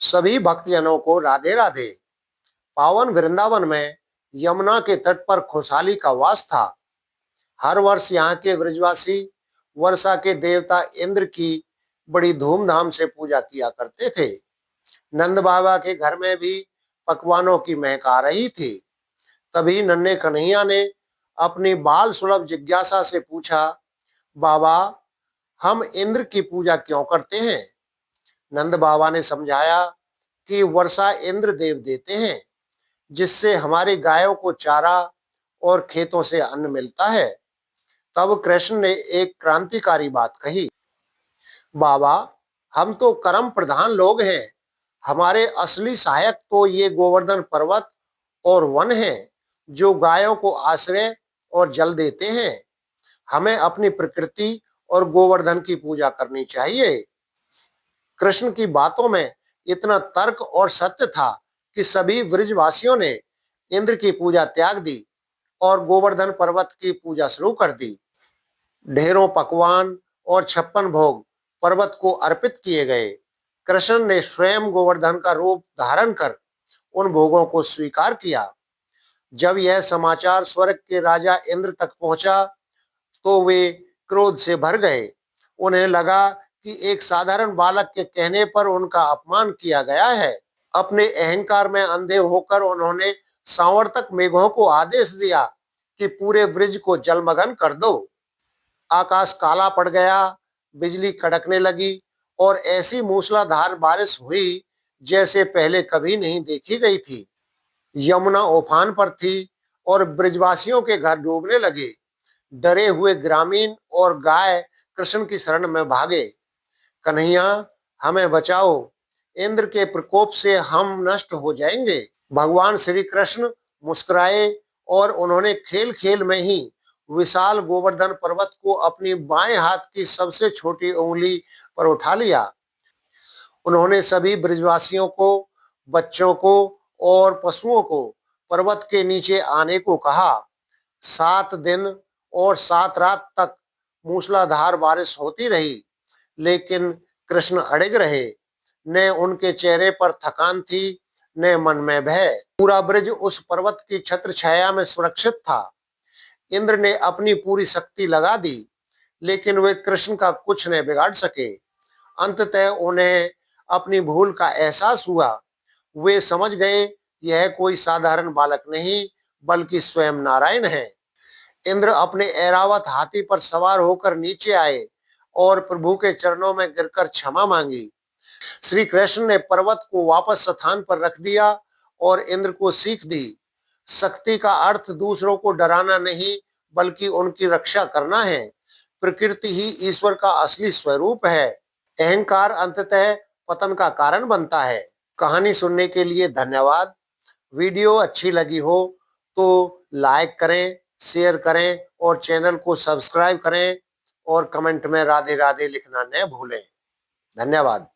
सभी भक्तजनों को राधे राधे। पावन वृंदावन में यमुना के तट पर खुशहाली का वास था। हर वर्ष यहाँ के ब्रजवासी वर्षा के देवता इंद्र की बड़ी धूमधाम से पूजा किया करते थे। नंद बाबा के घर में भी पकवानों की महक आ रही थी। तभी नन्हे कन्हैया ने अपनी बाल सुलभ जिज्ञासा से पूछा, बाबा, हम इंद्र की पूजा क्यों करते हैं? नंद बाबा ने समझाया कि वर्षा इंद्र देव देते हैं, जिससे हमारी गायों को चारा और खेतों से अन्न मिलता है। तब कृष्ण ने एक क्रांतिकारी बात कही, बाबा, हम तो कर्म प्रधान लोग हैं। हमारे असली सहायक तो ये गोवर्धन पर्वत और वन हैं, जो गायों को आश्रय और जल देते हैं। हमें अपनी प्रकृति और गोवर्धन की पूजा करनी चाहिए। कृष्ण की बातों में इतना तर्क और सत्य था कि सभी ब्रजवासियों ने इंद्र की पूजा त्याग दी और गोवर्धन पर्वत की पूजा शुरू कर दी। ढेरों पकवान और 56 भोग पर्वत को अर्पित किए गए। कृष्ण ने स्वयं गोवर्धन का रूप धारण कर उन भोगों को स्वीकार किया। जब यह समाचार स्वर्ग के राजा इंद्र तक पहुंचा तो वे क्रोध से भर गए। उन्हें लगा कि एक साधारण बालक के कहने पर उनका अपमान किया गया है। अपने अहंकार में अंधे होकर उन्होंने सांवर्तक मेघों को आदेश दिया कि पूरे ब्रिज को जलमग्न कर दो। आकाश काला पड़ गया, बिजली कड़कने लगी और ऐसी मूसलाधार बारिश हुई जैसे पहले कभी नहीं देखी गई थी। यमुना उफान पर थी और ब्रजवासियों के घर डूबने लगे। डरे हुए ग्रामीण और गाय कृष्ण की शरण में भागे। कन्हैया, हमें बचाओ, इंद्र के प्रकोप से हम नष्ट हो जाएंगे। भगवान श्री कृष्ण मुस्कुराए और उन्होंने खेल खेल में ही विशाल गोवर्धन पर्वत को अपनी बाएं हाथ की सबसे छोटी उंगली पर उठा लिया। उन्होंने सभी ब्रजवासियों को, बच्चों को और पशुओं को पर्वत के नीचे आने को कहा। 7 दिन और 7 रात तक मूसलाधार बारिश होती रही, लेकिन कृष्ण अड़िग रहे। न उनके चेहरे पर थकान थी, न मन में भय। पूरा ब्रिज उस पर्वत की छत्र छाया में सुरक्षित था। इंद्र ने अपनी पूरी शक्ति लगा दी, लेकिन वे कृष्ण का कुछ न बिगाड़ सके। अंततः उन्हें अपनी भूल का एहसास हुआ। वे समझ गए यह कोई साधारण बालक नहीं, बल्कि स्वयं नारायण है। इंद्र अपने ऐरावत हाथी पर सवार होकर नीचे आए और प्रभु के चरणों में गिरकर क्षमा मांगी। श्री कृष्ण ने पर्वत को वापस स्थान पर रख दिया और इंद्र को सीख दी। शक्ति का अर्थ दूसरों को डराना नहीं, बल्कि उनकी रक्षा करना है। प्रकृति ही ईश्वर का असली स्वरूप है। अहंकार अंततः पतन का कारण बनता है। कहानी सुनने के लिए धन्यवाद। वीडियो अच्छी लगी हो तो लाइक करें, शेयर करें और चैनल को सब्सक्राइब करें और कमेंट में राधे राधे लिखना न भूलें। धन्यवाद।